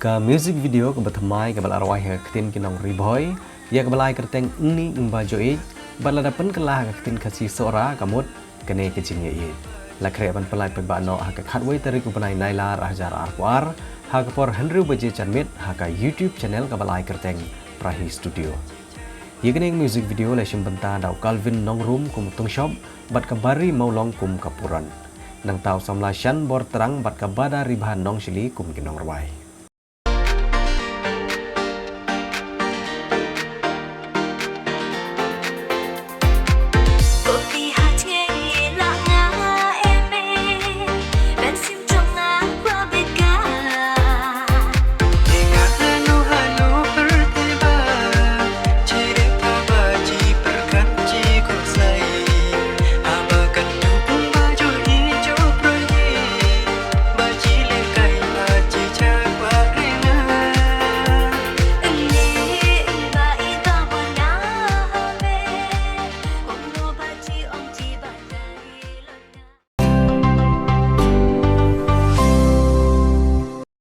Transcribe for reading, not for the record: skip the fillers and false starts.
Ka music video ke bertemai ke balarwai ke ketin kinong riboy, ya ke balai kerteng ini umbajoi, baladapan kelah ke ketin kasih sora kamut kene kecingnya i. La kreaban pelai pebano ha ke khatwai tarik upanai naila rahjar arkwar, ha ke por Henry baje chanmit ha ka YouTube channel ke balai kerteng Prahi Studio. Ye keneng music video lesim benta dau Calvin Nongrum kum tung shop bat kabari maulong kum kapuran. Nang tau samla shan bor terang bat kabada ribahan nong shili kum kinong rawai.